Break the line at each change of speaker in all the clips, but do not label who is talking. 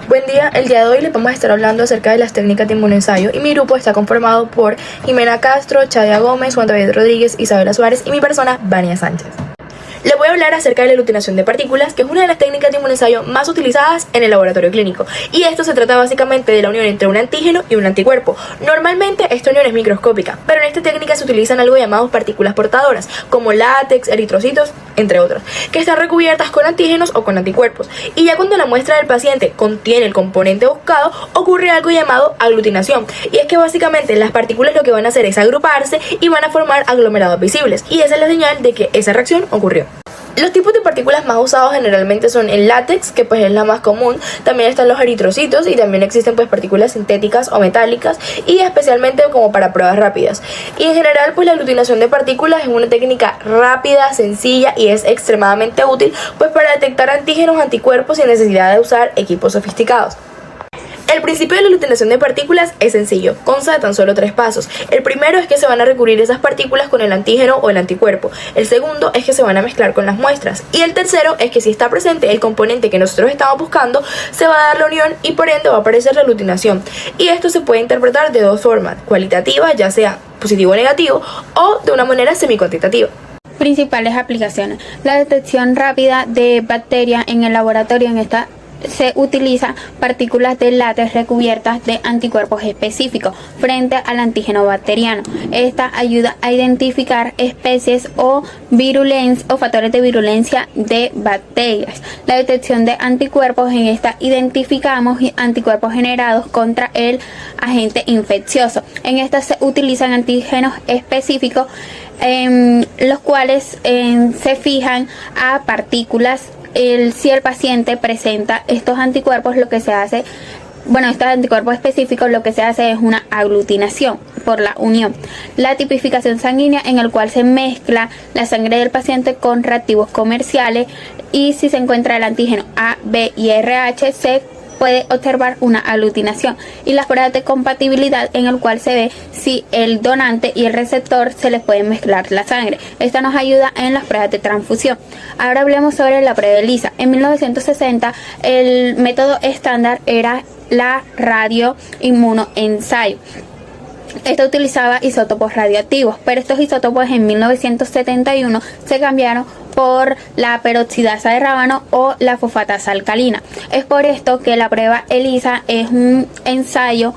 Buen día, el día de hoy les vamos a estar hablando acerca de las técnicas de inmunoensayo y mi grupo está conformado por Jimena Castro, Chadia Gómez, Juan David Rodríguez, Isabela Suárez y mi persona, Vania Sánchez. Les voy a hablar acerca de la aglutinación de partículas, que es una de las técnicas de inmunoensayo más utilizadas en el laboratorio clínico. Y esto se trata básicamente de la unión entre un antígeno y un anticuerpo. Normalmente esta unión es microscópica, pero en esta técnica se utilizan algo llamados partículas portadoras, como látex, eritrocitos, entre otros, que están recubiertas con antígenos o con anticuerpos. Y ya cuando la muestra del paciente contiene el componente buscado, ocurre algo llamado aglutinación. Y es que básicamente las partículas lo que van a hacer es agruparse y van a formar aglomerados visibles. Y esa es la señal de que esa reacción ocurrió. Los tipos de partículas más usados generalmente son el látex, que pues es la más común, también están los eritrocitos y también existen pues partículas sintéticas o metálicas y especialmente como para pruebas rápidas. Y en general pues la aglutinación de partículas es una técnica rápida, sencilla y es extremadamente útil pues para detectar antígenos, anticuerpos sin necesidad de usar equipos sofisticados. El principio de la aglutinación de partículas es sencillo, consta de tan solo 3 pasos. El primero es que se van a recubrir esas partículas con el antígeno o el anticuerpo. El segundo es que se van a mezclar con las muestras. Y el tercero es que si está presente el componente que nosotros estamos buscando, se va a dar la unión y por ende va a aparecer la aglutinación. Y esto se puede interpretar de dos formas, cualitativa, ya sea positivo o negativo, o de una manera semicuantitativa.
Principales aplicaciones. La detección rápida de bacterias en el laboratorio. En esta se utiliza partículas de látex recubiertas de anticuerpos específicos frente al antígeno bacteriano. Esta ayuda a identificar especies o factores de virulencia de bacterias. La detección de anticuerpos. En esta identificamos anticuerpos generados contra el agente infeccioso. En esta se utilizan antígenos específicos, los cuales se fijan a partículas. Si el paciente presenta estos anticuerpos, estos anticuerpos específicos, lo que se hace es una aglutinación por la unión. La tipificación sanguínea, en el cual se mezcla la sangre del paciente con reactivos comerciales y si se encuentra el antígeno A, B y RH, se puede observar una aglutinación. Y las pruebas de compatibilidad, en el cual se ve si el donante y el receptor se les puede mezclar la sangre. Esta nos ayuda en las pruebas de transfusión. Ahora hablemos sobre la prueba ELISA. En 1960 el método estándar era la radioinmunoensayo. Esta utilizaba isótopos radioactivos, pero estos isótopos en 1971 se cambiaron por la peroxidasa de rábano o la fosfatasa alcalina. Es por esto que la prueba ELISA es un ensayo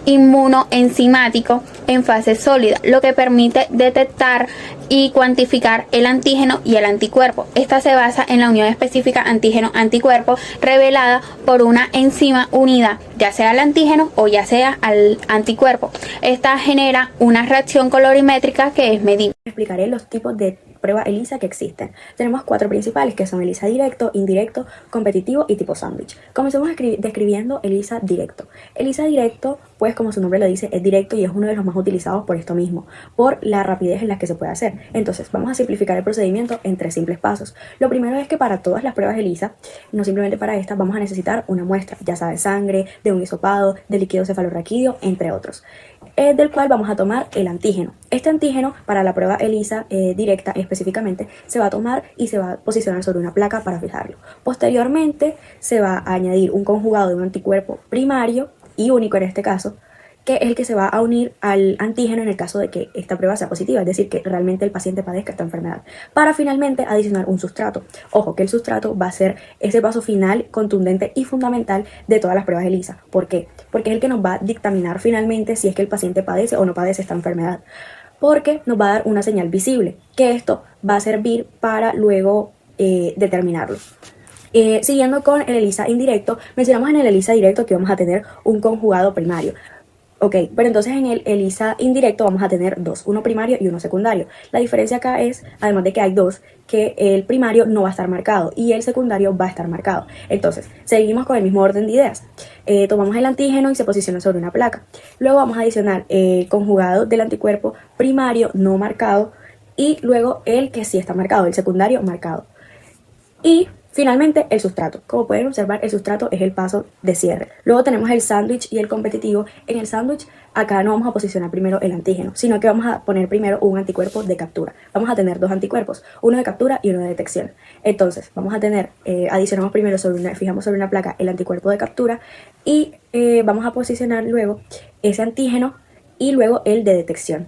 inmunoenzimático en fase sólida, lo que permite detectar y cuantificar el antígeno y el anticuerpo. Esta se basa en la unión específica antígeno-anticuerpo revelada por una enzima unida, ya sea al antígeno o ya sea al anticuerpo. Esta genera una reacción colorimétrica que es medible.
Explicaré los tipos de prueba ELISA que existen. Tenemos 4 principales, que son ELISA directo, indirecto, competitivo y tipo sándwich. Comencemos describiendo ELISA directo. ELISA directo, pues como su nombre lo dice, es directo y es uno de los más utilizados por esto mismo, por la rapidez en la que se puede hacer. Entonces, vamos a simplificar el procedimiento en 3 simples pasos. Lo primero es que para todas las pruebas ELISA, no simplemente para esta, vamos a necesitar una muestra, ya sea de sangre, de un hisopado, de líquido cefalorraquídeo, entre otros, del cual vamos a tomar el antígeno. Este antígeno, para la prueba ELISA directa específicamente, se va a tomar y se va a posicionar sobre una placa para fijarlo. Posteriormente, se va a añadir un conjugado de un anticuerpo primario y único en este caso, que es el que se va a unir al antígeno en el caso de que esta prueba sea positiva, es decir, que realmente el paciente padezca esta enfermedad, para finalmente adicionar un sustrato. Ojo, que el sustrato va a ser ese paso final, contundente y fundamental de todas las pruebas ELISA. ¿Por qué? Porque es el que nos va a dictaminar finalmente si es que el paciente padece o no padece esta enfermedad, porque nos va a dar una señal visible, que esto va a servir para luego determinarlo. Siguiendo con el ELISA indirecto, mencionamos en el ELISA directo que vamos a tener un conjugado primario. Ok, pero entonces en el ELISA indirecto vamos a tener 2, uno primario y uno secundario. La diferencia acá es, además de que hay 2, que el primario no va a estar marcado y el secundario va a estar marcado. Entonces, seguimos con el mismo orden de ideas. Tomamos el antígeno y se posiciona sobre una placa. Luego vamos a adicionar el conjugado del anticuerpo primario no marcado y luego el que sí está marcado, el secundario marcado. Y Finalmente, el sustrato. Como pueden observar, el sustrato es el paso de cierre. Luego tenemos el sándwich y el competitivo. En el sándwich, acá no vamos a posicionar primero el antígeno, sino que vamos a poner primero un anticuerpo de captura. Vamos a tener dos anticuerpos, uno de captura y uno de detección. Entonces, vamos a tener, adicionamos primero fijamos sobre una placa el anticuerpo de captura y vamos a posicionar luego ese antígeno y luego el de detección.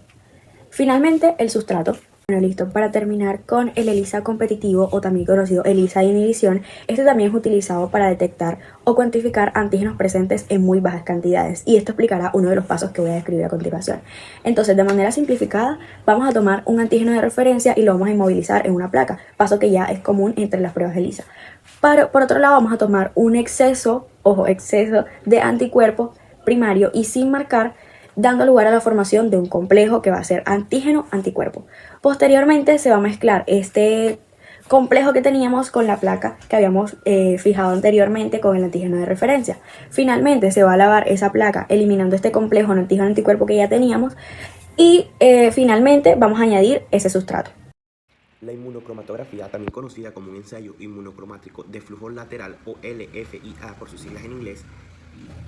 Finalmente, el sustrato. Bueno, listo. Para terminar con el ELISA competitivo o también conocido ELISA de inhibición, este también es utilizado para detectar o cuantificar antígenos presentes en muy bajas cantidades y esto explicará uno de los pasos que voy a describir a continuación. Entonces, de manera simplificada, vamos a tomar un antígeno de referencia y lo vamos a inmovilizar en una placa, paso que ya es común entre las pruebas ELISA. Por otro lado, vamos a tomar un exceso de anticuerpo primario y sin marcar, dando lugar a la formación de un complejo que va a ser antígeno-anticuerpo. Posteriormente se va a mezclar este complejo que teníamos con la placa que habíamos fijado anteriormente con el antígeno de referencia. Finalmente se va a lavar esa placa eliminando este complejo antígeno-anticuerpo que ya teníamos y finalmente vamos a añadir ese sustrato.
La inmunocromatografía, también conocida como un ensayo inmunocromático de flujo lateral o LFIA por sus siglas en inglés,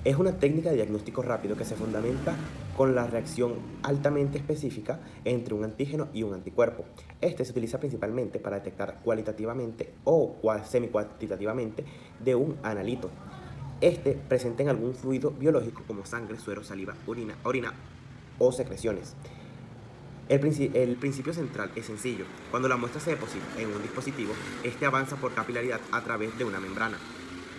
es una técnica de diagnóstico rápido que se fundamenta con la reacción altamente específica entre un antígeno y un anticuerpo. Este se utiliza principalmente para detectar cualitativamente o semi-cuantitativamente de un analito. Este presente en algún fluido biológico como sangre, suero, saliva, orina o secreciones. El principio central es sencillo. Cuando la muestra se deposita en un dispositivo, este avanza por capilaridad a través de una membrana.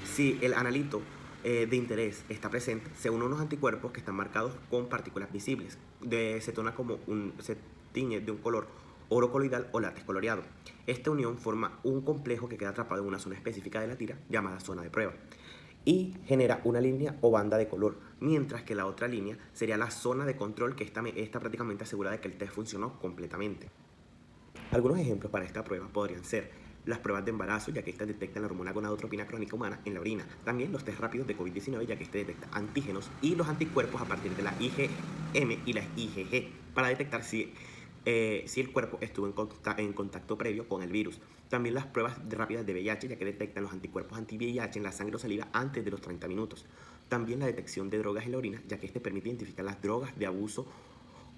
Si el analito de interés está presente, se unen unos anticuerpos que están marcados con partículas visibles. Se tiñe de un color oro coloidal o látex coloreado. Esta unión forma un complejo que queda atrapado en una zona específica de la tira llamada zona de prueba y genera una línea o banda de color, mientras que la otra línea sería la zona de control que está prácticamente asegurada de que el test funcionó completamente. Algunos ejemplos para esta prueba podrían ser las pruebas de embarazo, ya que estas detectan la hormona gonadotropina crónica humana en la orina. También los test rápidos de COVID-19, ya que este detecta antígenos y los anticuerpos a partir de la IgM y la IgG, para detectar si el cuerpo estuvo en contacto previo con el virus. También las pruebas rápidas de VIH, ya que detectan los anticuerpos anti-VIH en la sangre o saliva antes de los 30 minutos. También la detección de drogas en la orina, ya que este permite identificar las drogas de abuso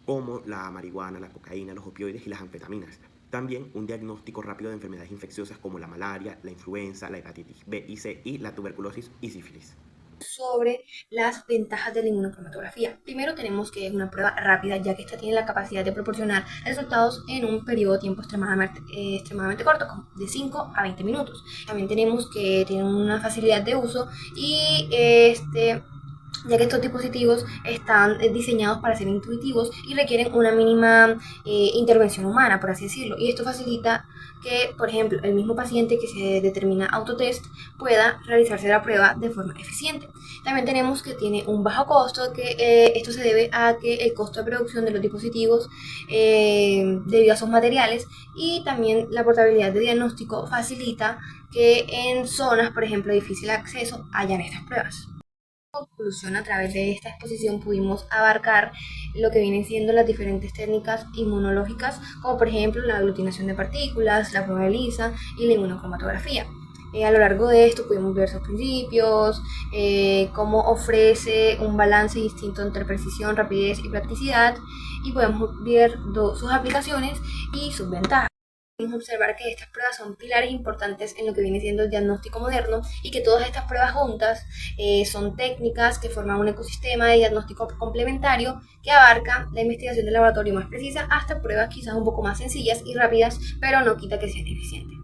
como la marihuana, la cocaína, los opioides y las anfetaminas. También un diagnóstico rápido de enfermedades infecciosas como la malaria, la influenza, la hepatitis B y C y la tuberculosis y sífilis.
Sobre las ventajas de la inmunocromatografía. Primero tenemos que es una prueba rápida, ya que esta tiene la capacidad de proporcionar resultados en un periodo de tiempo extremadamente corto, como de 5 a 20 minutos. También tenemos que tiene una facilidad de uso y ya que estos dispositivos están diseñados para ser intuitivos y requieren una mínima intervención humana, por así decirlo. Y esto facilita que, por ejemplo, el mismo paciente que se determina autotest pueda realizarse la prueba de forma eficiente. También tenemos que tiene un bajo costo, que esto se debe a que el costo de producción de los dispositivos debido a sus materiales y también la portabilidad de diagnóstico facilita que en zonas, por ejemplo, de difícil acceso, hayan estas pruebas. Conclusión, a través de esta exposición pudimos abarcar lo que vienen siendo las diferentes técnicas inmunológicas, como por ejemplo la aglutinación de partículas, la prueba de ELISA y la inmunocromatografía. A lo largo de esto pudimos ver sus principios, cómo ofrece un balance distinto entre precisión, rapidez y practicidad, y podemos ver sus aplicaciones y sus ventajas. Podemos observar que estas pruebas son pilares importantes en lo que viene siendo el diagnóstico moderno y que todas estas pruebas juntas son técnicas que forman un ecosistema de diagnóstico complementario que abarca la investigación del laboratorio más precisa hasta pruebas quizás un poco más sencillas y rápidas, pero no quita que sean eficientes.